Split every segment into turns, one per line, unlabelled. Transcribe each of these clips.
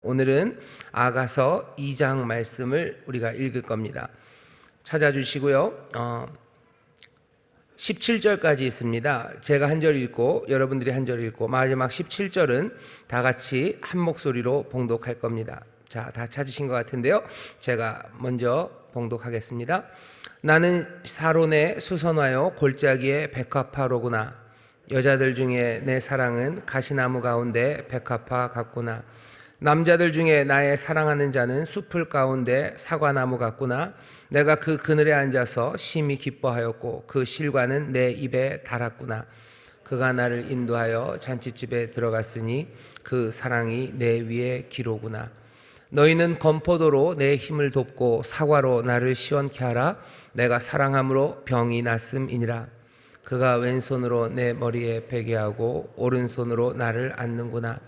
오늘은 아가서 2장 말씀을 우리가 읽을 겁니다. 찾아주시고요. 17절까지 있습니다. 제가 한 절 읽고 여러분들이 한 절 읽고 마지막 17절은 다 같이 한 목소리로 봉독할 겁니다. 자, 다 찾으신 것 같은데요. 제가 먼저 봉독하겠습니다. 나는 사론의 수선화요 골짜기의 백합화로구나. 여자들 중에 내 사랑은 가시나무 가운데 백합화 같구나. 남자들 중에 나의 사랑하는 자는 숲을 가운데 사과나무 같구나. 내가 그 그늘에 앉아서 심히 기뻐하였고 그 실과는 내 입에 달았구나. 그가 나를 인도하여 잔치집에 들어갔으니 그 사랑이 내 위에 기로구나. 너희는 건포도로 내 힘을 돕고 사과로 나를 시원케 하라. 내가 사랑함으로 병이 났음이니라. 그가 왼손으로 내 머리에 베게 하고 오른손으로 나를 안는구나.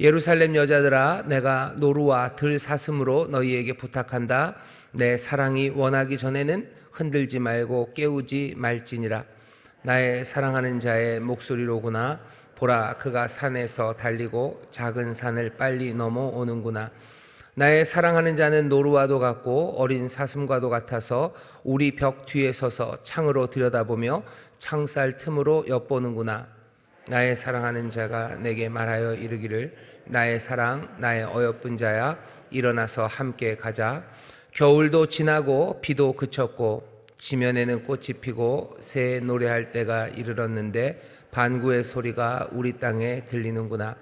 예루살렘 여자들아, 내가 노루와 들사슴으로 너희에게 부탁한다. 내 사랑이 원하기 전에는 흔들지 말고 깨우지 말지니라. 나의 사랑하는 자의 목소리로구나. 보라, 그가 산에서 달리고 작은 산을 빨리 넘어오는구나. 나의 사랑하는 자는 노루와도 같고 어린 사슴과도 같아서 우리 벽 뒤에 서서 창으로 들여다보며 창살 틈으로 엿보는구나. 나의 사랑하는 자가 내게 말하여 이르기를 나의 사랑 나의 어여쁜 자야, 일어나서 함께 가자. 겨울도 지나고 비도 그쳤고 지면에는 꽃이 피고 새 노래할 때가 이르렀는데 반구의 소리가 우리 땅에 들리는구나.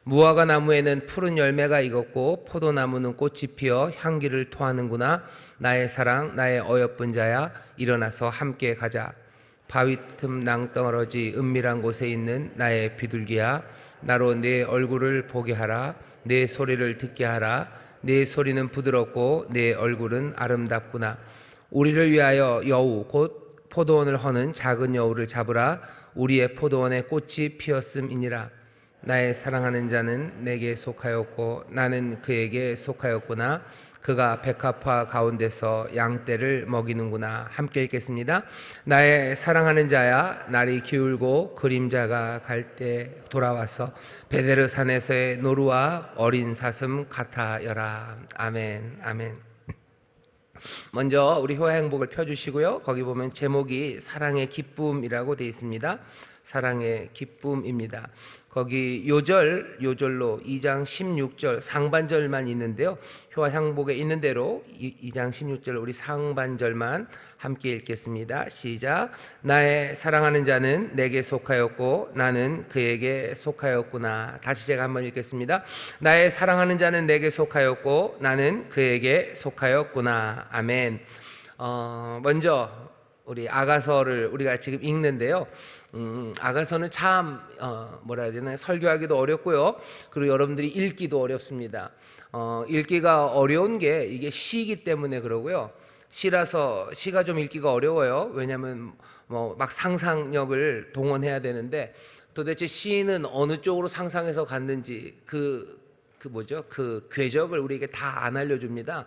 무화과 나무에는 푸른 열매가 익었고 포도나무는 꽃이 피어 향기를 토하는구나. 나의 사랑 나의 어여쁜 자야, 일어나서 함께 가자. 바위 틈 낭떠러지 은밀한 곳에 있는 나의 비둘기야, 나로 네 얼굴을 보게 하라. 네 소리를 듣게 하라. 네 소리는 부드럽고 네 얼굴은 아름답구나. 우리를 위하여 여우 곧 포도원을 허는 작은 여우를 잡으라. 우리의 포도원에 꽃이 피었음이니라. 나의 사랑하는 자는 내게 속하였고 나는 그에게 속하였구나. 그가 백합화 가운데서 양떼를 먹이는구나. 함께 읽겠습니다. 나의 사랑하는 자야, 날이 기울고 그림자가 갈 때 돌아와서 베데르 산에서의 노루와 어린 사슴 같아여라. 아멘. 아멘. 먼저 우리 효화 행복을 펴주시고요. 거기 보면 제목이 사랑의 기쁨이라고 되어 있습니다. 사랑의 기쁨입니다. 거기 요절로 2장 16절 상반절만 있는데요. 효화 행복에 있는 대로 2장 16절 우리 상반절만 함께 읽겠습니다. 시작. 나의 사랑하는 자는 내게 속하였고 나는 그에게 속하였구나. 다시 제가 한번 읽겠습니다. 나의 사랑하는 자는 내게 속하였고 나는 그에게 속하였구나. 아멘. 먼저 우리 아가서를 우리가 지금 읽는데요. 아가서는 참 뭐라 해야 되나요? 설교하기도 어렵고요. 그리고 여러분들이 읽기도 어렵습니다. 읽기가 어려운 게 이게 시이기 때문에 그러고요. 시라서 시가 좀 읽기가 어려워요. 왜냐하면 뭐 막 상상력을 동원해야 되는데 도대체 시인은 어느 쪽으로 상상해서 갔는지 그 궤적을 우리에게 다 안 알려줍니다.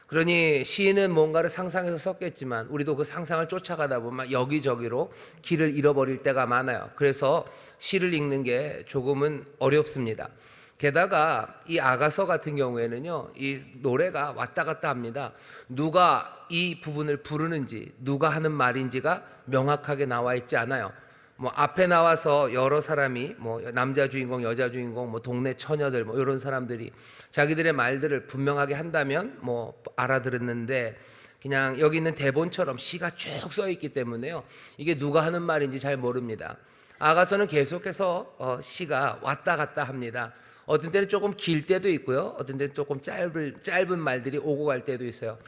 그러니 시인은 뭔가를 상상해서 썼겠지만 우리도 그 상상을 쫓아가다 보면 여기저기로 길을 잃어버릴 때가 많아요. 그래서 시를 읽는 게 조금은 어렵습니다. 게다가 이 아가서 같은 경우에는요, 이 노래가 왔다 갔다 합니다. 누가 이 부분을 부르는지, 누가 하는 말인지가 명확하게 나와 있지 않아요. 뭐 앞에 나와서 여러 사람이 뭐 남자 주인공, 여자 주인공, 뭐 동네 처녀들 뭐 이런 사람들이 자기들의 말들을 분명하게 한다면 뭐 알아들었는데 그냥 여기 있는 대본처럼 시가 쭉 써 있기 때문에요. 이게 누가 하는 말인지 잘 모릅니다. 아가서는 계속해서 시가 왔다 갔다 합니다. 어떤 때는 조금 길 때도 있고요. 어떤 때는 조금 짧은 말들이 오고 갈 때도 있어요.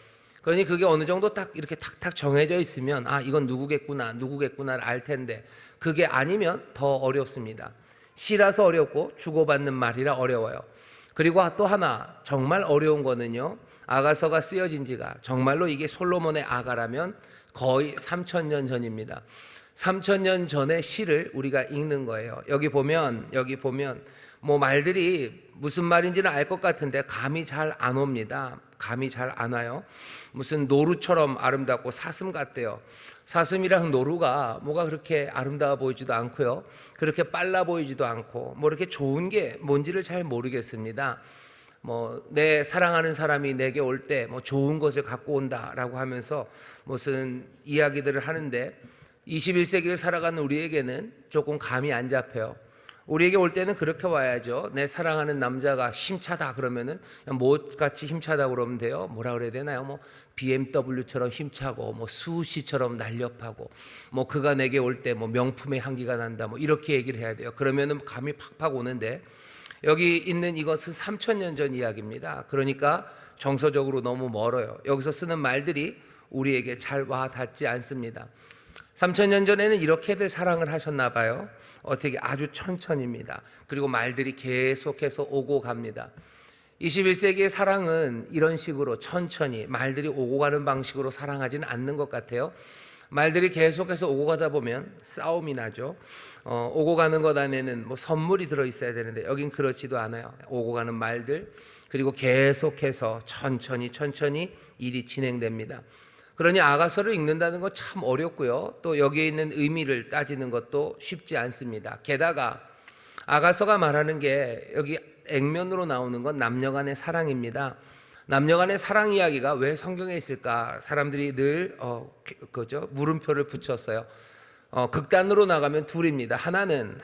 그러니 그게 어느 정도 딱 이렇게 탁탁 정해져 있으면 아 이건 누구겠구나를 알 텐데 그게 아니면 더 어렵습니다. 시라서 어렵고 주고받는 말이라 어려워요. 그리고 또 하나 정말 어려운 거는요. 아가서가 쓰여진 지가 정말로 이게 솔로몬의 아가라면 거의 3000년 전입니다. 3000년 전의 시를 우리가 읽는 거예요. 여기 보면 뭐 말들이 무슨 말인지는 알 것 같은데 감이 잘 안 옵니다. 감이 잘 안 와요. 무슨 노루처럼 아름답고 사슴 같대요. 사슴이랑 노루가 뭐가 그렇게 아름다워 보이지도 않고요. 그렇게 빨라 보이지도 않고 뭐 이렇게 좋은 게 뭔지를 잘 모르겠습니다. 뭐 내 사랑하는 사람이 내게 올 때 뭐 좋은 것을 갖고 온다라고 하면서 무슨 이야기들을 하는데 21세기를 살아가는 우리에게는 조금 감이 안 잡혀요. 우리에게 올 때는 그렇게 와야죠. 내 사랑하는 남자가 힘차다 그러면은 못같이 힘차다 그러면 돼요. 뭐라 그래야 되나요? 뭐 BMW처럼 힘차고 뭐 수시처럼 날렵하고 뭐 그가 내게 올 때 뭐 명품의 향기가 난다 뭐 이렇게 얘기를 해야 돼요. 그러면은 감이 팍팍 오는데 여기 있는 이것은 3000년 전 이야기입니다. 그러니까 정서적으로 너무 멀어요. 여기서 쓰는 말들이 우리에게 잘 와 닿지 않습니다. 3000년 전에는 이렇게들 사랑을 하셨나 봐요. 어떻게 아주 천천히입니다. 그리고 말들이 계속해서 오고 갑니다. 21세기의 사랑은 이런 식으로 천천히 말들이 오고 가는 방식으로 사랑하지는 않는 것 같아요. 말들이 계속해서 오고 가다 보면 싸움이 나죠. 오고 가는 것 안에는 뭐 선물이 들어있어야 되는데 여긴 그렇지도 않아요. 오고 가는 말들 그리고 계속해서 천천히 일이 진행됩니다. 그러니 아가서를 읽는다는 건 참 어렵고요. 또 여기에 있는 의미를 따지는 것도 쉽지 않습니다. 게다가 아가서가 말하는 게 여기 액면으로 나오는 건 남녀간의 사랑입니다. 남녀간의 사랑 이야기가 왜 성경에 있을까? 사람들이 늘 물음표를 붙였어요. 극단으로 나가면 둘입니다. 하나는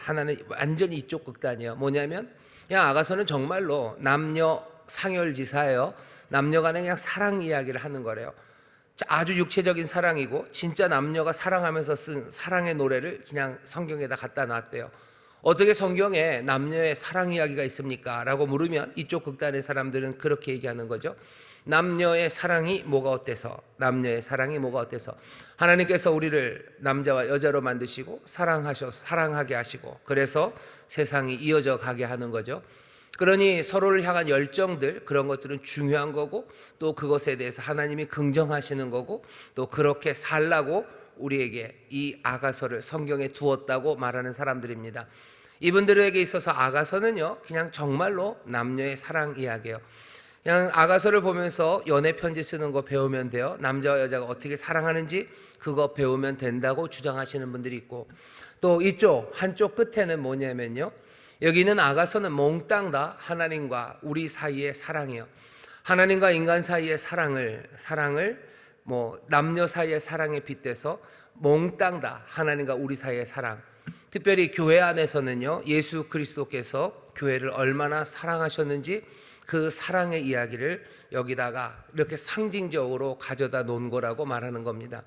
완전히 이쪽 극단이에요. 뭐냐면 그냥 아가서는 정말로 남녀 상열지사예요. 남녀간의 그냥 사랑 이야기를 하는 거래요. 아주 육체적인 사랑이고 진짜 남녀가 사랑하면서 쓴 사랑의 노래를 그냥 성경에다 갖다 놨대요. 어떻게 성경에 남녀의 사랑 이야기가 있습니까? 라고 물으면 이쪽 극단의 사람들은 그렇게 얘기하는 거죠. 남녀의 사랑이 뭐가 어때서? 남녀의 사랑이 뭐가 어때서? 하나님께서 우리를 남자와 여자로 만드시고 사랑하게 하시고 그래서 세상이 이어져 가게 하는 거죠. 그러니 서로를 향한 열정들 그런 것들은 중요한 거고 또 그것에 대해서 하나님이 긍정하시는 거고 또 그렇게 살라고 우리에게 이 아가서를 성경에 두었다고 말하는 사람들입니다. 이분들에게 있어서 아가서는요 그냥 정말로 남녀의 사랑 이야기예요. 그냥 아가서를 보면서 연애 편지 쓰는 거 배우면 돼요. 남자와 여자가 어떻게 사랑하는지 그거 배우면 된다고 주장하시는 분들이 있고 또 이쪽 한쪽 끝에는 뭐냐면요 여기는 아가서는 몽땅 다 하나님과 우리 사이의 사랑이에요. 하나님과 인간 사이의 사랑을 뭐 남녀 사이의 사랑에 빗대서 몽땅 다 하나님과 우리 사이의 사랑. 특별히 교회 안에서는요 예수 그리스도께서 교회를 얼마나 사랑하셨는지 그 사랑의 이야기를 여기다가 이렇게 상징적으로 가져다 놓은 거라고 말하는 겁니다.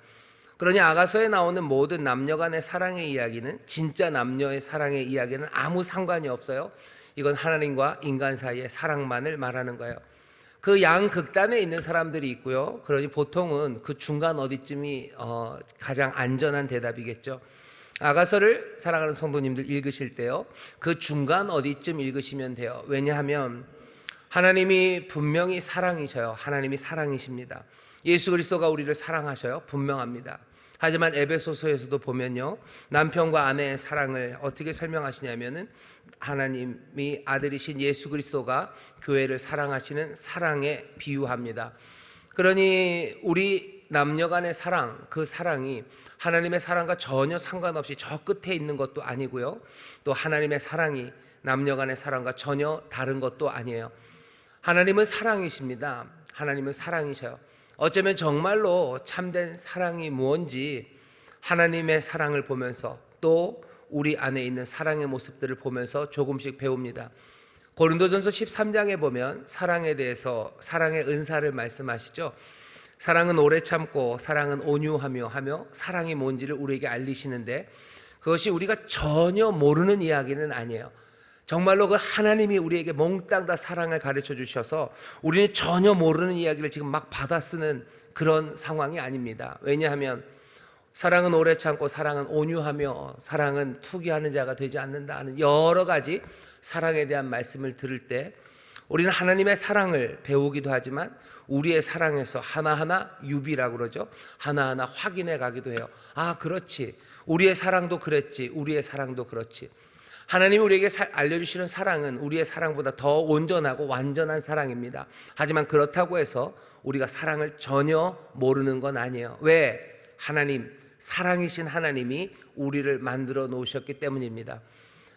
그러니 아가서에 나오는 모든 남녀 간의 사랑의 이야기는 진짜 남녀의 사랑의 이야기는 아무 상관이 없어요. 이건 하나님과 인간 사이의 사랑만을 말하는 거예요. 그 양극단에 있는 사람들이 있고요. 그러니 보통은 그 중간 어디쯤이 가장 안전한 대답이겠죠. 아가서를 사랑하는 성도님들 읽으실 때요. 그 중간 어디쯤 읽으시면 돼요. 왜냐하면 하나님이 분명히 사랑이셔요. 하나님이 사랑이십니다. 예수 그리스도가 우리를 사랑하셔요. 분명합니다. 하지만 에베소서에서도 보면요. 남편과 아내의 사랑을 어떻게 설명하시냐면은 하나님이 아들이신 예수 그리스도가 교회를 사랑하시는 사랑에 비유합니다. 그러니 우리 남녀 간의 사랑, 그 사랑이 하나님의 사랑과 전혀 상관없이 저 끝에 있는 것도 아니고요. 또 하나님의 사랑이 남녀 간의 사랑과 전혀 다른 것도 아니에요. 하나님은 사랑이십니다. 하나님은 사랑이셔요. 어쩌면 정말로 참된 사랑이 무엇인지 하나님의 사랑을 보면서 또 우리 안에 있는 사랑의 모습들을 보면서 조금씩 배웁니다. 고린도전서 13장에 보면 사랑에 대해서 사랑의 은사를 말씀하시죠. 사랑은 오래 참고 사랑은 온유하며 사랑이 뭔지를 우리에게 알리시는데 그것이 우리가 전혀 모르는 이야기는 아니에요. 정말로 그 하나님이 우리에게 몽땅 다 사랑을 가르쳐 주셔서 우리는 전혀 모르는 이야기를 지금 막 받아 쓰는 그런 상황이 아닙니다. 왜냐하면 사랑은 오래 참고 사랑은 온유하며 사랑은 투기하는 자가 되지 않는다 하는 여러 가지 사랑에 대한 말씀을 들을 때 우리는 하나님의 사랑을 배우기도 하지만 우리의 사랑에서 하나하나 유비라고 그러죠. 하나하나 확인해 가기도 해요. 아, 그렇지. 우리의 사랑도 그랬지. 우리의 사랑도 그렇지. 하나님이 우리에게 알려주시는 사랑은 우리의 사랑보다 더 온전하고 완전한 사랑입니다. 하지만 그렇다고 해서 우리가 사랑을 전혀 모르는 건 아니에요. 왜? 하나님, 사랑이신 하나님이 우리를 만들어 놓으셨기 때문입니다.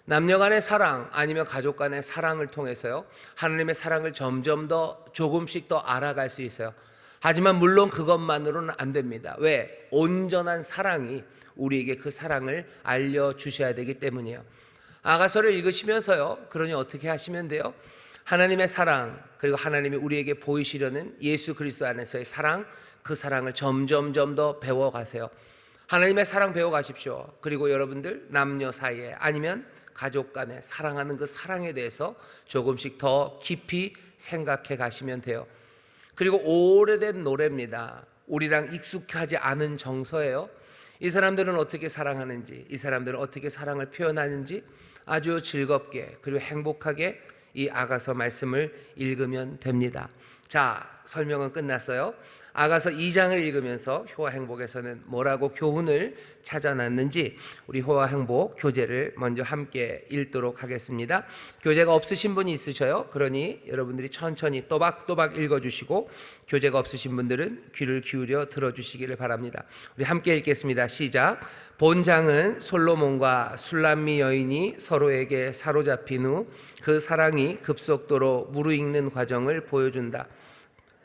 남녀 간의 사랑 아니면 가족 간의 사랑을 통해서요, 하나님의 사랑을 점점 더 조금씩 더 알아갈 수 있어요. 하지만 물론 그것만으로는 안 됩니다. 왜? 온전한 사랑이 우리에게 그 사랑을 알려주셔야 되기 때문이에요. 아가서를 읽으시면서요, 그러니 어떻게 하시면 돼요? 하나님의 사랑, 그리고 하나님이 우리에게 보이시려는 예수 그리스도 안에서의 사랑, 그 사랑을 점점점 더 배워가세요. 하나님의 사랑 배워가십시오. 그리고 여러분들 남녀 사이에 아니면 가족 간에 사랑하는 그 사랑에 대해서 조금씩 더 깊이 생각해 가시면 돼요. 그리고 오래된 노래입니다. 우리랑 익숙하지 않은 정서예요. 이 사람들은 어떻게 사랑하는지, 이 사람들은 어떻게 사랑을 표현하는지 아주 즐겁게 그리고 행복하게 이 아가서 말씀을 읽으면 됩니다. 자, 설명은 끝났어요. 아가서 2장을 읽으면서 효화행복에서는 뭐라고 교훈을 찾아놨는지 우리 효화행복 교재를 먼저 함께 읽도록 하겠습니다. 교재가 없으신 분이 있으셔요. 그러니 여러분들이 천천히 또박또박 읽어주시고, 교재가 없으신 분들은 귀를 기울여 들어주시기를 바랍니다. 우리 함께 읽겠습니다. 시작. 본장은 솔로몬과 술람미 여인이 서로에게 사로잡힌 후 그 사랑이 급속도로 무르익는 과정을 보여준다.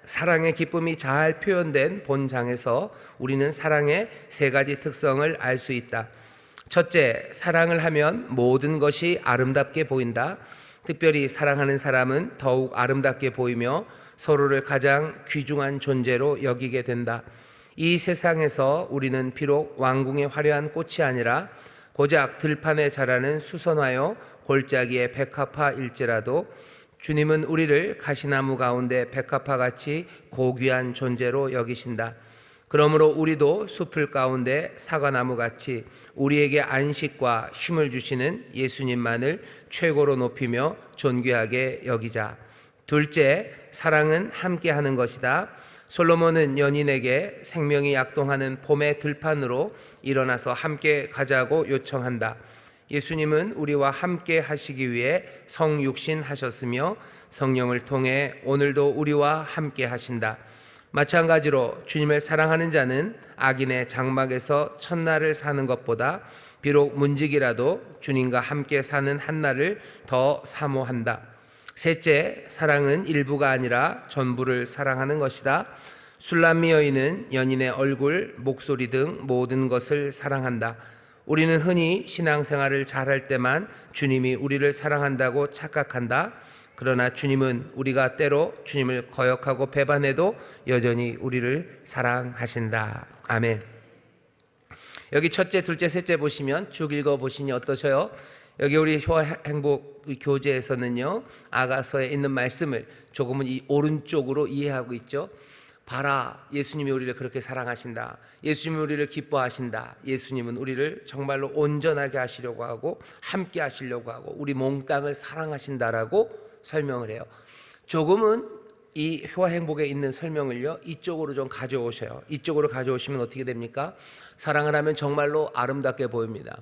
사랑의 기쁨이 잘 표현된 본장에서 우리는 사랑의 세 가지 특성을 알 수 있다. 첫째, 사랑을 하면 모든 것이 아름답게 보인다. 특별히 사랑하는 사람은 더욱 아름답게 보이며 서로를 가장 귀중한 존재로 여기게 된다. 이 세상에서 우리는 비록 왕궁의 화려한 꽃이 아니라 고작 들판에 자라는 수선화요 골짜기의 백합화일지라도 주님은 우리를 가시나무 가운데 백합화같이 고귀한 존재로 여기신다. 그러므로 우리도 숲을 가운데 사과나무같이 우리에게 안식과 힘을 주시는 예수님만을 최고로 높이며 존귀하게 여기자. 둘째, 사랑은 함께하는 것이다. 솔로몬은 연인에게 생명이 약동하는 봄의 들판으로 일어나서 함께 가자고 요청한다. 예수님은 우리와 함께 하시기 위해 성육신 하셨으며 성령을 통해 오늘도 우리와 함께 하신다. 마찬가지로 주님을 사랑하는 자는 악인의 장막에서 첫날을 사는 것보다 비록 문지기라도 주님과 함께 사는 한날을 더 사모한다. 셋째, 사랑은 일부가 아니라 전부를 사랑하는 것이다. 술람미 여인은 연인의 얼굴, 목소리 등 모든 것을 사랑한다. 우리는 흔히 신앙생활을 잘할 때만 주님이 우리를 사랑한다고 착각한다. 그러나 주님은 우리가 때로 주님을 거역하고 배반해도 여전히 우리를 사랑하신다. 아멘. 여기 첫째, 둘째, 셋째 보시면 쭉 읽어보시니 어떠셔요? 여기 우리 효화행복 교재에서는요, 아가서에 있는 말씀을 조금은 이 오른쪽으로 이해하고 있죠. 봐라, 예수님이 우리를 그렇게 사랑하신다. 예수님이 우리를 기뻐하신다. 예수님은 우리를 정말로 온전하게 하시려고 하고 함께 하시려고 하고 우리 몽땅을 사랑하신다라고 설명을 해요. 조금은 이 효화행복에 있는 설명을요, 이쪽으로 좀 가져오셔요. 이쪽으로 가져오시면 어떻게 됩니까? 사랑을 하면 정말로 아름답게 보입니다.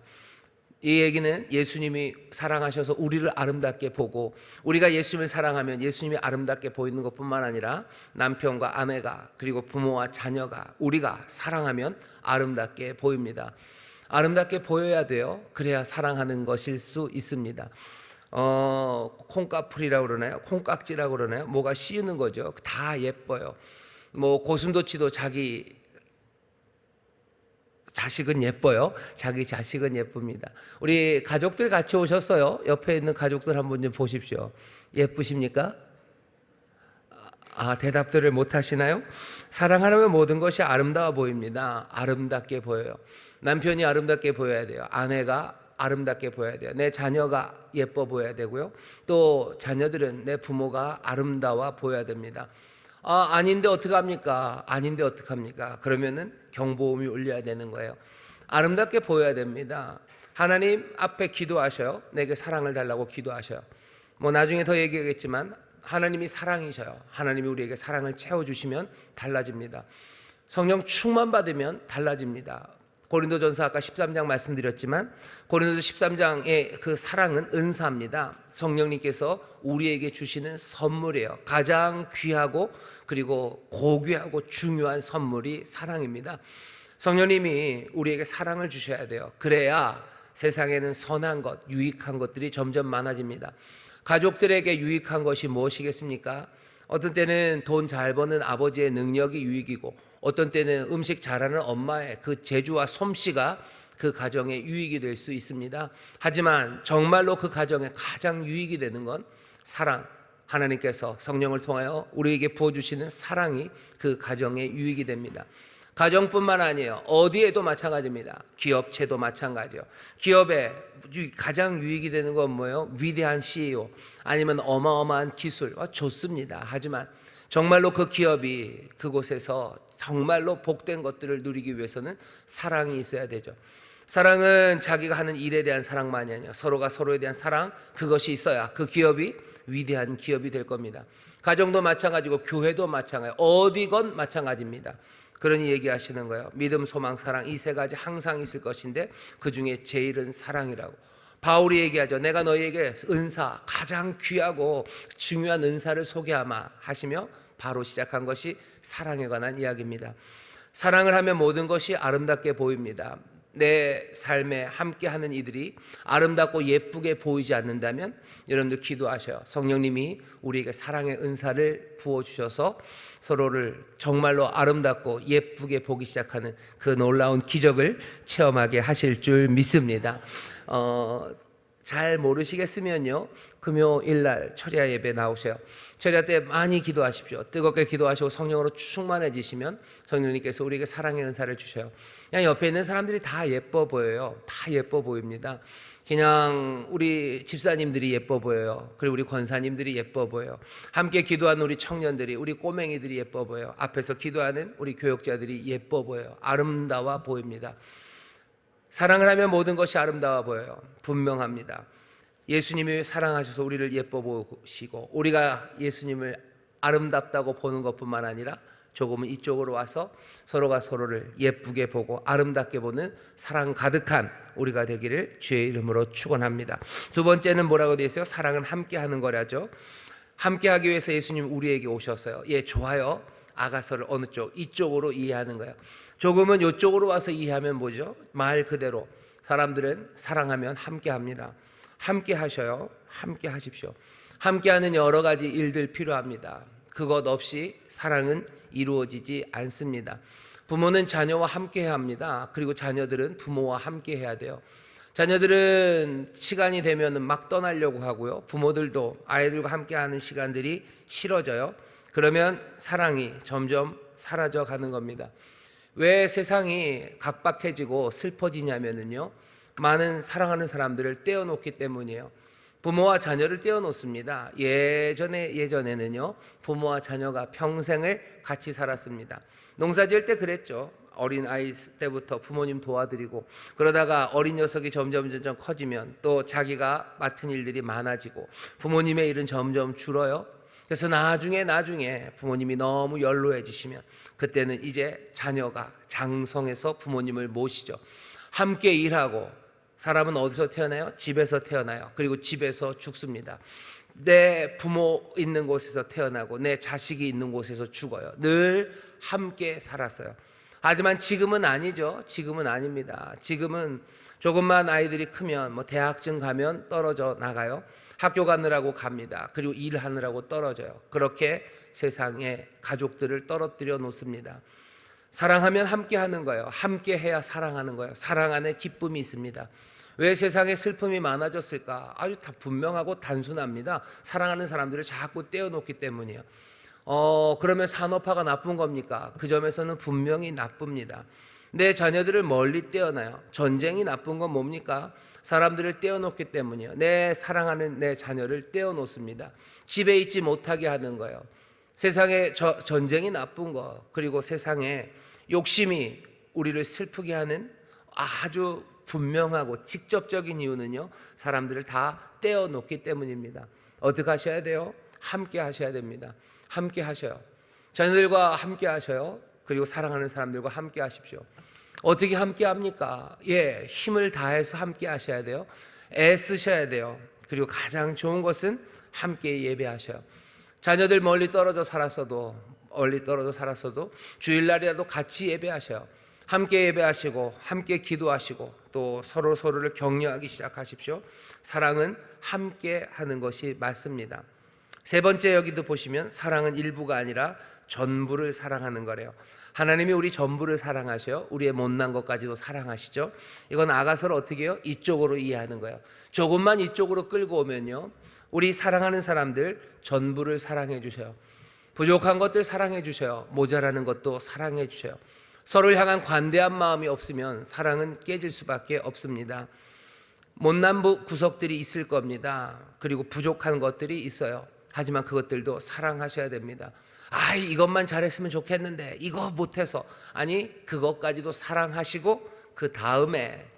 이 얘기는 예수님이 사랑하셔서 우리를 아름답게 보고, 우리가 예수님을 사랑하면 예수님이 아름답게 보이는 것뿐만 아니라 남편과 아내가 그리고 부모와 자녀가 우리가 사랑하면 아름답게 보입니다. 아름답게 보여야 돼요. 그래야 사랑하는 것일 수 있습니다. 콩깍풀이라고 그러나요? 콩깍지라고 그러나요? 뭐가 씌우는 거죠. 다 예뻐요. 뭐 고슴도치도 자기 자식은 예뻐요. 자기 자식은 예쁩니다. 우리 가족들 같이 오셨어요. 옆에 있는 가족들 한번 좀 보십시오. 예쁘십니까? 대답들을 못 하시나요? 사랑하면 모든 것이 아름다워 보입니다. 아름답게 보여요. 남편이 아름답게 보여야 돼요. 아내가 아름답게 보여야 돼요. 내 자녀가 예뻐 보여야 되고요. 또 자녀들은 내 부모가 아름다워 보여야 됩니다. 아닌데 어떡합니까? 아닌데 어떡합니까? 그러면은 경보음이 울려야 되는 거예요. 아름답게 보여야 됩니다. 하나님 앞에 기도하셔요. 내게 사랑을 달라고 기도하셔요. 뭐 나중에 더 얘기하겠지만 하나님이 사랑이셔요. 하나님이 우리에게 사랑을 채워주시면 달라집니다. 성령 충만 받으면 달라집니다. 고린도전서 아까 13장 말씀드렸지만 고린도서 13장의 그 사랑은 은사입니다. 성령님께서 우리에게 주시는 선물이에요. 가장 귀하고 그리고 고귀하고 중요한 선물이 사랑입니다. 성령님이 우리에게 사랑을 주셔야 돼요. 그래야 세상에는 선한 것, 유익한 것들이 점점 많아집니다. 가족들에게 유익한 것이 무엇이겠습니까? 어떤 때는 돈 잘 버는 아버지의 능력이 유익이고, 어떤 때는 음식 잘하는 엄마의 그 재주와 솜씨가 그 가정의 유익이 될 수 있습니다. 하지만 정말로 그 가정에 가장 유익이 되는 건 사랑, 하나님께서 성령을 통하여 우리에게 부어주시는 사랑이 그 가정의 유익이 됩니다. 가정뿐만 아니에요. 어디에도 마찬가지입니다. 기업체도 마찬가지요. 기업에 가장 유익이 되는 건 뭐예요? 위대한 CEO 아니면 어마어마한 기술. 좋습니다. 하지만 정말로 그 기업이 그곳에서 정말로 복된 것들을 누리기 위해서는 사랑이 있어야 되죠. 사랑은 자기가 하는 일에 대한 사랑만이 아니에요. 서로가 서로에 대한 사랑, 그것이 있어야 그 기업이 위대한 기업이 될 겁니다. 가정도 마찬가지고 교회도 마찬가지, 어디건 마찬가지입니다. 그러니 얘기하시는 거예요. 믿음, 소망, 사랑, 이 세 가지 항상 있을 것인데 그 중에 제일은 사랑이라고. 바울이 얘기하죠. 내가 너희에게 은사, 가장 귀하고 중요한 은사를 소개하마 하시며 바로 시작한 것이 사랑에 관한 이야기입니다. 사랑을 하면 모든 것이 아름답게 보입니다. 내 삶에 함께하는 이들이 아름답고 예쁘게 보이지 않는다면 여러분들 기도하셔요. 성령님이 우리에게 사랑의 은사를 부어주셔서 서로를 정말로 아름답고 예쁘게 보기 시작하는 그 놀라운 기적을 체험하게 하실 줄 믿습니다. 잘 모르시겠으면요, 금요일날 철야 예배 나오세요. 철야 때 많이 기도하십시오. 뜨겁게 기도하시고 성령으로 충만해지시면 성령님께서 우리에게 사랑의 은사를 주셔요. 그냥 옆에 있는 사람들이 다 예뻐 보여요. 다 예뻐 보입니다. 그냥 우리 집사님들이 예뻐 보여요. 그리고 우리 권사님들이 예뻐 보여요. 함께 기도하는 우리 청년들이, 우리 꼬맹이들이 예뻐 보여요. 앞에서 기도하는 우리 교역자들이 예뻐 보여요. 아름다워 보입니다. 사랑을 하면 모든 것이 아름다워 보여요. 분명합니다. 예수님이 사랑하셔서 우리를 예뻐 보시고 우리가 예수님을 아름답다고 보는 것뿐만 아니라 조금은 이쪽으로 와서 서로가 서로를 예쁘게 보고 아름답게 보는 사랑 가득한 우리가 되기를 주의 이름으로 축원합니다. 두 번째는 뭐라고 되어 있어요? 사랑은 함께하는 거라죠. 함께하기 위해서 예수님 우리에게 오셨어요. 예, 좋아요. 아가서를 어느 쪽? 이쪽으로 이해하는 거예요. 조금은 이쪽으로 와서 이해하면 뭐죠? 말 그대로 사람들은 사랑하면 함께합니다. 함께 하셔요. 함께 하십시오. 함께하는 여러 가지 일들 필요합니다. 그것 없이 사랑은 이루어지지 않습니다. 부모는 자녀와 함께 해야 합니다. 그리고 자녀들은 부모와 함께 해야 돼요. 자녀들은 시간이 되면 막 떠나려고 하고요. 부모들도 아이들과 함께하는 시간들이 싫어져요. 그러면 사랑이 점점 사라져 가는 겁니다. 왜 세상이 각박해지고 슬퍼지냐면요, 많은 사랑하는 사람들을 떼어놓기 때문이에요. 부모와 자녀를 떼어놓습니다. 예전에는요, 부모와 자녀가 평생을 같이 살았습니다. 농사 지을 때 그랬죠. 어린 아이 때부터 부모님 도와드리고, 그러다가 어린 녀석이 점점 커지면 또 자기가 맡은 일들이 많아지고 부모님의 일은 점점 줄어요. 그래서 나중에 부모님이 너무 연로해지시면 그때는 이제 자녀가 장성해서 부모님을 모시죠. 함께 일하고, 사람은 어디서 태어나요? 집에서 태어나요. 그리고 집에서 죽습니다. 내 부모 있는 곳에서 태어나고 내 자식이 있는 곳에서 죽어요. 늘 함께 살았어요. 하지만 지금은 아니죠. 지금은 아닙니다. 지금은 조금만 아이들이 크면 대학쯤 가면 떨어져 나가요. 학교 가느라고 갑니다. 그리고 일하느라고 떨어져요. 그렇게 세상에 가족들을 떨어뜨려 놓습니다. 사랑하면 함께 하는 거예요. 함께 해야 사랑하는 거예요. 사랑 안에 기쁨이 있습니다. 왜 세상에 슬픔이 많아졌을까? 아주 다 분명하고 단순합니다. 사랑하는 사람들을 자꾸 떼어놓기 때문이에요. 그러면 산업화가 나쁜 겁니까? 그 점에서는 분명히 나쁩니다. 내 자녀들을 멀리 떼어놔요. 전쟁이 나쁜 건 뭡니까? 사람들을 떼어놓기 때문이에요. 내 사랑하는 내 자녀를 떼어놓습니다. 집에 있지 못하게 하는 거예요. 세상에 전쟁이 나쁜 거, 그리고 세상에 욕심이 우리를 슬프게 하는 아주 분명하고 직접적인 이유는요, 사람들을 다 떼어놓기 때문입니다. 어떻게 하셔야 돼요? 함께 하셔야 됩니다. 함께 하셔요. 자녀들과 함께 하셔요. 그리고 사랑하는 사람들과 함께 하십시오. 어떻게 함께 합니까? 힘을 다해서 함께 하셔야 돼요. 애쓰셔야 돼요. 그리고 가장 좋은 것은 함께 예배하셔요. 자녀들 멀리 떨어져 살았어도 주일날이라도 같이 예배하셔요. 함께 예배하시고 함께 기도하시고 또 서로를 격려하기 시작하십시오. 사랑은 함께 하는 것이 맞습니다. 세 번째, 여기도 보시면 사랑은 일부가 아니라 전부를 사랑하는 거래요. 하나님이 우리 전부를 사랑하셔 우리의 못난 것까지도 사랑하시죠. 이건 아가서를 어떻게 해요? 이쪽으로 이해하는 거예요. 조금만 이쪽으로 끌고 오면요, 우리 사랑하는 사람들 전부를 사랑해 주셔요. 부족한 것들 사랑해 주셔요. 모자라는 것도 사랑해 주셔요. 서로를 향한 관대한 마음이 없으면 사랑은 깨질 수밖에 없습니다. 못난 구석들이 있을 겁니다. 그리고 부족한 것들이 있어요. 하지만 그것들도 사랑하셔야 됩니다. 이것만 잘했으면 좋겠는데 이거 못해서, 아니 그것까지도 사랑하시고 그 다음에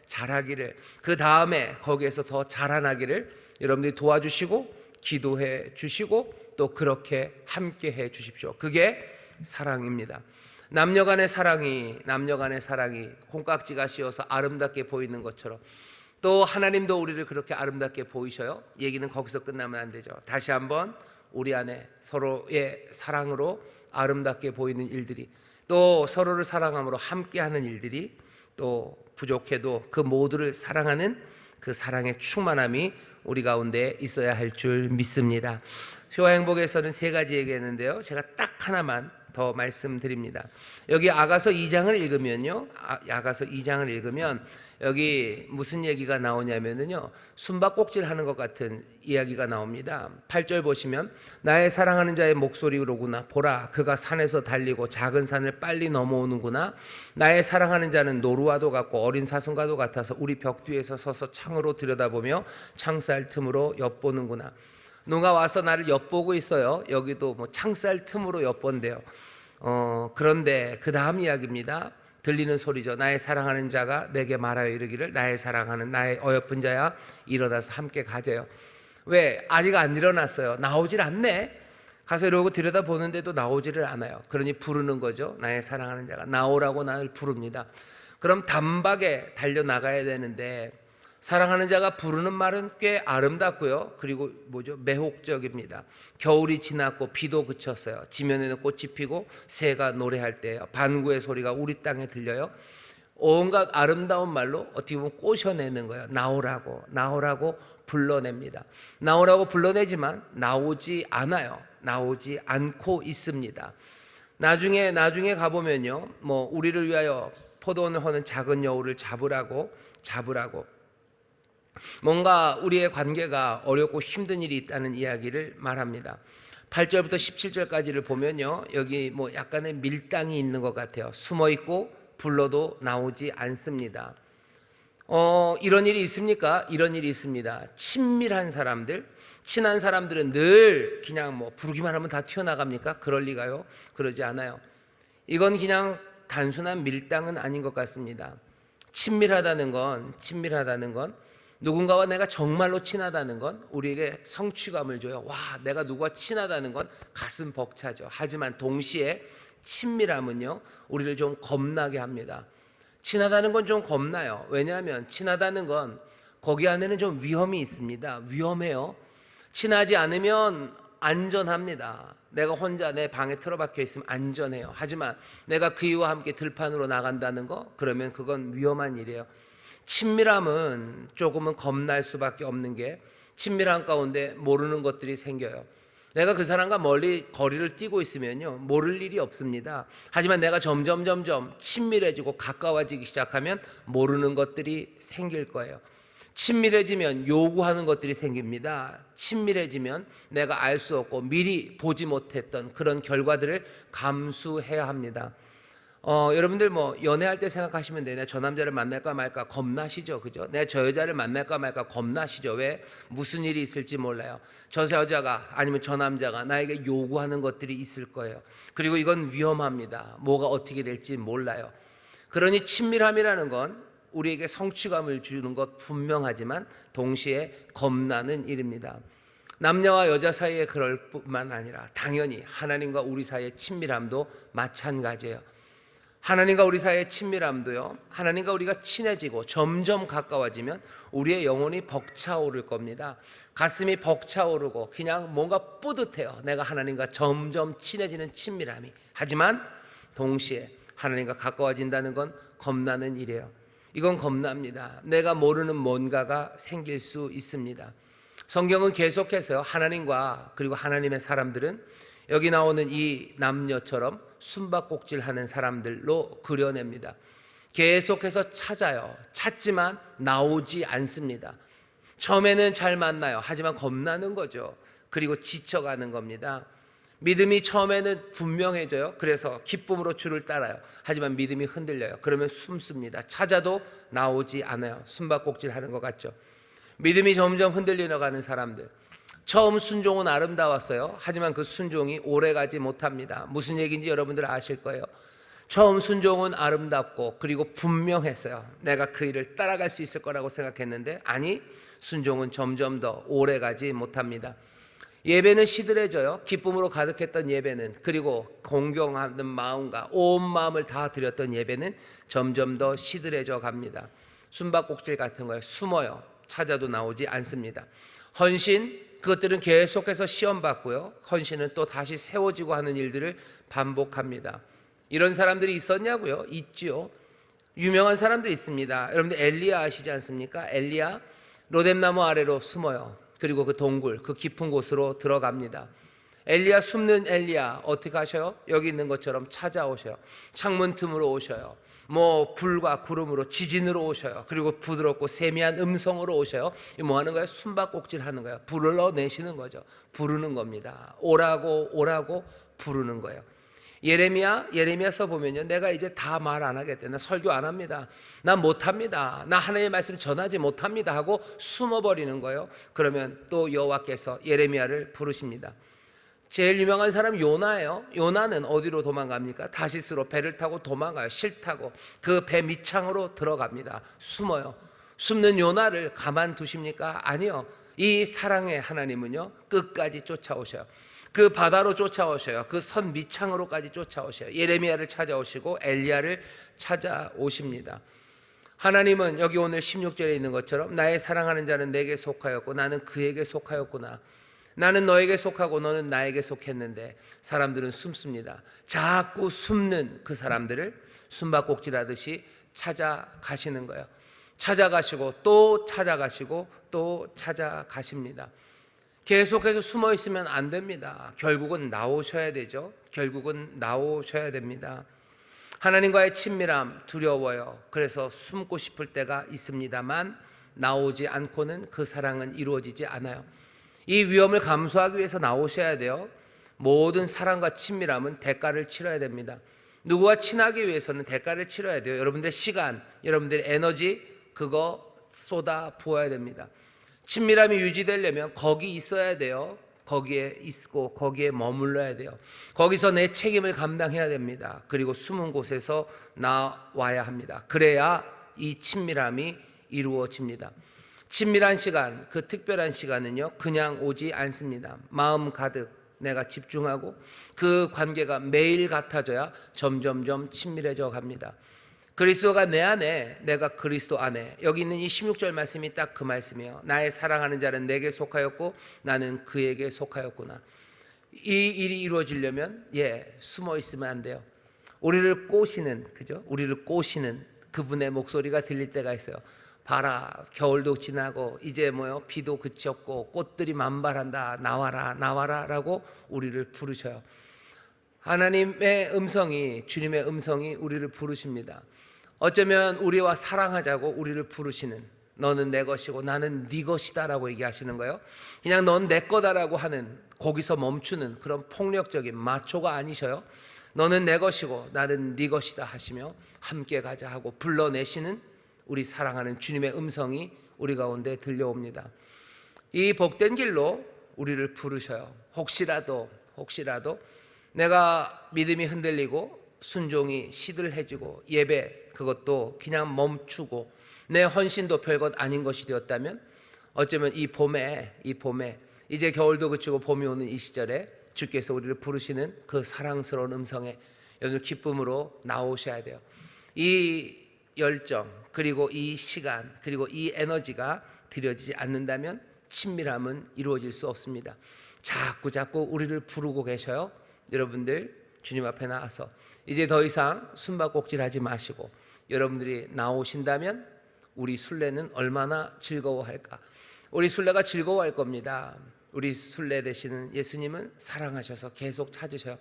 잘하기를, 그 다음에 거기에서 더 자라나기를 여러분들이 도와주시고 기도해 주시고 또 그렇게 함께 해 주십시오. 그게 사랑입니다. 남녀간의 사랑이 콩깍지가 씌어서 아름답게 보이는 것처럼 또 하나님도 우리를 그렇게 아름답게 보이셔요. 얘기는 거기서 끝나면 안 되죠. 다시 한번 우리 안에 서로의 사랑으로 아름답게 보이는 일들이, 또 서로를 사랑함으로 함께하는 일들이, 또 부족해도 그 모두를 사랑하는 그 사랑의 충만함이 우리 가운데 있어야 할 줄 믿습니다. 효와 행복에서는 세 가지 얘기했는데요, 제가 딱 하나만 더 말씀드립니다. 여기 아가서 2장을 읽으면요, 아가서 2장을 읽으면 여기 무슨 얘기가 나오냐면요, 숨바꼭질 하는 것 같은 이야기가 나옵니다. 8절 보시면 나의 사랑하는 자의 목소리로구나. 보라, 그가 산에서 달리고 작은 산을 빨리 넘어오는구나. 나의 사랑하는 자는 노루와도 같고 어린 사슴과도 같아서 우리 벽 뒤에서 서서 창으로 들여다보며 창살 틈으로 엿보는구나. 누가 와서 나를 엿보고 있어요. 여기도 뭐 창살 틈으로 엿본대요. 그런데 그 다음 이야기입니다. 들리는 소리죠. 나의 사랑하는 자가 내게 말하여 이르기를 나의 사랑하는 나의 어여쁜 자야 일어나서 함께 가재요. 왜? 아직 안 일어났어요. 나오질 않네. 가서 이러고 들여다보는데도 나오지를 않아요. 그러니 부르는 거죠. 나의 사랑하는 자가 나오라고 나를 부릅니다. 그럼 단박에 달려나가야 되는데 사랑하는 자가 부르는 말은 꽤 아름답고요. 그리고 매혹적입니다. 겨울이 지났고 비도 그쳤어요. 지면에는 꽃이 피고 새가 노래할 때예요. 반구의 소리가 우리 땅에 들려요. 온갖 아름다운 말로 어떻게 보면 꼬셔내는 거예요. 나오라고 불러냅니다. 나오라고 불러내지만 나오지 않아요. 나오지 않고 있습니다. 나중에 가보면요, 우리를 위하여 포도원을 허는 작은 여우를 잡으라고 뭔가 우리의 관계가 어렵고 힘든 일이 있다는 이야기를 말합니다. 8절부터 17절까지를 보면요, 여기 약간의 밀당이 있는 것 같아요. 숨어있고 불러도 나오지 않습니다. 이런 일이 있습니까? 이런 일이 있습니다. 친한 사람들은 늘 그냥 부르기만 하면 다 튀어나갑니까? 그럴 리가요? 그러지 않아요. 이건 그냥 단순한 밀당은 아닌 것 같습니다. 친밀하다는 건 누군가와 내가 정말로 친하다는 건 우리에게 성취감을 줘요. 와, 내가 누구와 친하다는 건 가슴 벅차죠. 하지만 동시에 친밀함은요, 우리를 좀 겁나게 합니다. 친하다는 건 좀 겁나요. 왜냐하면 친하다는 건 거기 안에는 좀 위험이 있습니다. 위험해요. 친하지 않으면 안전합니다. 내가 혼자 내 방에 틀어박혀 있으면 안전해요. 하지만 내가 그이와 함께 들판으로 나간다는 거, 그러면 그건 위험한 일이에요. 친밀함은 조금은 겁날 수밖에 없는 게, 친밀함 가운데 모르는 것들이 생겨요. 내가 그 사람과 멀리 거리를 뛰고 있으면요, 모를 일이 없습니다. 하지만 내가 점점 친밀해지고 가까워지기 시작하면 모르는 것들이 생길 거예요. 친밀해지면 요구하는 것들이 생깁니다. 친밀해지면 내가 알 수 없고 미리 보지 못했던 그런 결과들을 감수해야 합니다. 여러분들 연애할 때 생각하시면 돼요. 내가 저 남자를 만날까 말까 겁나시죠, 그죠? 내가 저 여자를 만날까 말까 겁나시죠. 왜? 무슨 일이 있을지 몰라요. 저 여자가 아니면 저 남자가 나에게 요구하는 것들이 있을 거예요. 그리고 이건 위험합니다. 뭐가 어떻게 될지 몰라요. 그러니 친밀함이라는 건 우리에게 성취감을 주는 것 분명하지만 동시에 겁나는 일입니다. 남녀와 여자 사이에 그럴 뿐만 아니라 당연히 하나님과 우리 사이의 친밀함도 마찬가지예요. 하나님과 우리 사이의 친밀함도요, 하나님과 우리가 친해지고 점점 가까워지면 우리의 영혼이 벅차오를 겁니다. 가슴이 벅차오르고 그냥 뭔가 뿌듯해요. 내가 하나님과 점점 친해지는 친밀함이. 하지만 동시에 하나님과 가까워진다는 건 겁나는 일이에요. 이건 겁납니다. 내가 모르는 뭔가가 생길 수 있습니다. 성경은 계속해서 하나님과 그리고 하나님의 사람들은 여기 나오는 이 남녀처럼 숨바꼭질하는 사람들로 그려냅니다. 계속해서 찾아요. 찾지만 나오지 않습니다. 처음에는 잘 만나요. 하지만 겁나는 거죠. 그리고 지쳐가는 겁니다. 믿음이 처음에는 분명해져요. 그래서 기쁨으로 주를 따라요. 하지만 믿음이 흔들려요. 그러면 숨습니다. 찾아도 나오지 않아요. 숨바꼭질 하는 것 같죠. 믿음이 점점 흔들려 가는 사람들, 처음 순종은 아름다웠어요. 하지만 그 순종이 오래가지 못합니다. 무슨 얘기인지 여러분들 아실 거예요. 처음 순종은 아름답고 그리고 분명했어요. 내가 그 일을 따라갈 수 있을 거라고 생각했는데 아니, 순종은 점점 더 오래가지 못합니다. 예배는 시들해져요. 기쁨으로 가득했던 예배는, 그리고 공경하는 마음과 온 마음을 다 드렸던 예배는 점점 더 시들해져 갑니다. 숨바꼭질 같은 거예요. 숨어요. 찾아도 나오지 않습니다. 헌신, 그것들은 계속해서 시험받고요. 헌신은 또 다시 세워지고 하는 일들을 반복합니다. 이런 사람들이 있었냐고요? 있지요. 유명한 사람들이 있습니다. 여러분들 엘리야 아시지 않습니까? 엘리야 로뎀나무 아래로 숨어요. 그리고 그 동굴, 그 깊은 곳으로 들어갑니다. 엘리야, 숨는 엘리야 어떻게 하셔요? 여기 있는 것처럼 찾아오셔요. 창문 틈으로 오셔요. 불과 구름으로, 지진으로 오셔요. 그리고 부드럽고 세미한 음성으로 오셔요. 뭐 하는 거예요? 숨바꼭질 하는 거예요. 불러내시는 거죠. 부르는 겁니다. 오라고 부르는 거예요. 예레미야서 보면요, 내가 이제 다 말 안 하겠다, 나 설교 안 합니다, 나 못합니다, 나 하나님의 말씀 전하지 못합니다 하고 숨어버리는 거예요. 그러면 또 여호와께서 예레미야를 부르십니다. 제일 유명한 사람 요나예요. 요나는 어디로 도망갑니까? 다시스로 배를 타고 도망가요. 싫다고 그 배 밑창으로 들어갑니다. 숨어요. 숨는 요나를 가만두십니까? 아니요. 이 사랑의 하나님은요, 끝까지 쫓아오셔요. 그 바다로 쫓아오셔요. 그 선 밑창으로까지 쫓아오셔요. 예레미야를 찾아오시고 엘리야를 찾아오십니다. 하나님은 여기 오늘 16절에 있는 것처럼 나의 사랑하는 자는 내게 속하였고 나는 그에게 속하였구나. 나는 너에게 속하고 너는 나에게 속했는데 사람들은 숨습니다. 자꾸 숨는 그 사람들을 숨바꼭질하듯이 찾아가시는 거예요. 찾아가시고 또 찾아가시고 또 찾아가십니다. 계속해서 숨어 있으면 안 됩니다. 결국은 나오셔야 되죠. 결국은 나오셔야 됩니다. 하나님과의 친밀함 두려워요. 그래서 숨고 싶을 때가 있습니다만 나오지 않고는 그 사랑은 이루어지지 않아요. 이 위험을 감수하기 위해서 나오셔야 돼요. 모든 사랑과 친밀함은 대가를 치러야 됩니다. 누구와 친하기 위해서는 대가를 치러야 돼요. 여러분들의 시간, 여러분들의 에너지, 그거 쏟아 부어야 됩니다. 친밀함이 유지되려면 거기 있어야 돼요. 거기에 있고 거기에 머물러야 돼요. 거기서 내 책임을 감당해야 됩니다. 그리고 숨은 곳에서 나와야 합니다. 그래야 이 친밀함이 이루어집니다. 친밀한 시간, 그 특별한 시간은요, 그냥 오지 않습니다. 마음 가득 내가 집중하고 그 관계가 매일 같아져야 점점점 친밀해져 갑니다. 그리스도가 내 안에, 내가 그리스도 안에. 여기 있는 이 16절 말씀이 딱 그 말씀이에요. 나의 사랑하는 자는 내게 속하였고 나는 그에게 속하였구나. 이 일이 이루어지려면 숨어 있으면 안 돼요. 우리를 꼬시는, 그죠? 우리를 꼬시는 그분의 목소리가 들릴 때가 있어요. 봐라, 겨울도 지나고 이제 비도 그쳤고 꽃들이 만발한다, 나와라 나와라 라고 우리를 부르셔요. 하나님의 음성이, 주님의 음성이 우리를 부르십니다. 어쩌면 우리와 사랑하자고 우리를 부르시는, 너는 내 것이고 나는 네 것이다 라고 얘기하시는 거예요. 그냥 넌 내 거다라고 하는, 거기서 멈추는 그런 폭력적인 마초가 아니셔요. 너는 내 것이고 나는 네 것이다 하시며 함께 가자 하고 불러내시는 우리 사랑하는 주님의 음성이 우리 가운데 들려옵니다. 이 복된 길로 우리를 부르셔요. 혹시라도 내가 믿음이 흔들리고 순종이 시들해지고 예배 그것도 그냥 멈추고 내 헌신도 별것 아닌 것이 되었다면, 어쩌면 이 봄에 이제 겨울도 그치고 봄이 오는 이 시절에 주께서 우리를 부르시는 그 사랑스러운 음성에 여러분 기쁨으로 나오셔야 돼요. 이 열정, 그리고 이 시간, 그리고 이 에너지가 들여지지 않는다면 친밀함은 이루어질 수 없습니다. 자꾸 우리를 부르고 계셔요. 여러분들 주님 앞에 나와서 이제 더 이상 숨바꼭질하지 마시고 여러분들이 나오신다면 우리 순례는 얼마나 즐거워할까. 우리 순례가 즐거워할 겁니다. 우리 순례 되시는 예수님은 사랑하셔서 계속 찾으셔요.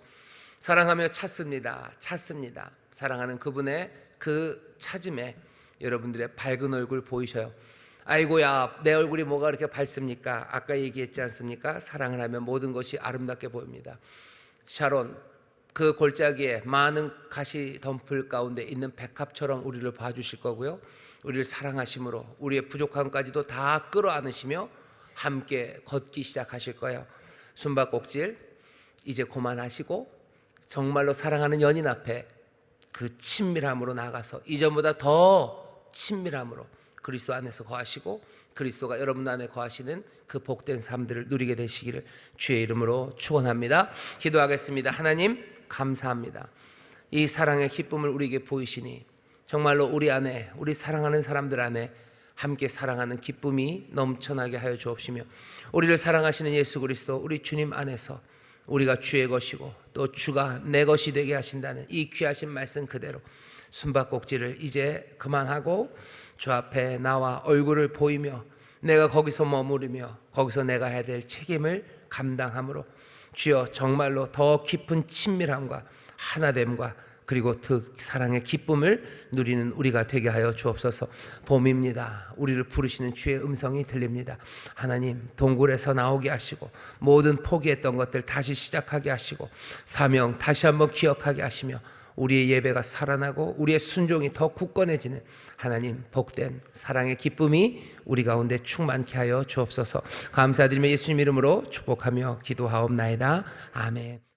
사랑하며 찾습니다. 사랑하는 그분의 그 찾음에 여러분들의 밝은 얼굴 보이셔요. 아이고야, 내 얼굴이 뭐가 그렇게 밝습니까? 아까 얘기했지 않습니까? 사랑을 하면 모든 것이 아름답게 보입니다. 샤론, 그 골짜기에 많은 가시 덤불 가운데 있는 백합처럼 우리를 봐주실 거고요, 우리를 사랑하심으로 우리의 부족함까지도 다 끌어안으시며 함께 걷기 시작하실 거예요. 숨바꼭질 이제 그만하시고 정말로 사랑하는 연인 앞에 그 친밀함으로 나가서 이전보다 더 친밀함으로 그리스도 안에서 거하시고 그리스도가 여러분 안에 거하시는 그 복된 삶들을 누리게 되시기를 주의 이름으로 축원합니다. 기도하겠습니다. 하나님 감사합니다. 이 사랑의 기쁨을 우리에게 보이시니 정말로 우리 안에, 우리 사랑하는 사람들 안에 함께 사랑하는 기쁨이 넘쳐나게 하여 주옵시며 우리를 사랑하시는 예수 그리스도 우리 주님 안에서 우리가 주의 것이고 또 주가 내 것이 되게 하신다는 이 귀하신 말씀 그대로 숨바꼭질을 이제 그만하고 주 앞에 나와 얼굴을 보이며 내가 거기서 머무르며 거기서 내가 해야 될 책임을 감당함으로 주여 정말로 더 깊은 친밀함과 하나됨과 그리고 그 사랑의 기쁨을 누리는 우리가 되게 하여 주옵소서. 봄입니다. 우리를 부르시는 주의 음성이 들립니다. 하나님 동굴에서 나오게 하시고 모든 포기했던 것들 다시 시작하게 하시고 사명 다시 한번 기억하게 하시며 우리의 예배가 살아나고 우리의 순종이 더 굳건해지는 하나님 복된 사랑의 기쁨이 우리 가운데 충만케 하여 주옵소서. 감사드리며 예수님 이름으로 축복하며 기도하옵나이다. 아멘.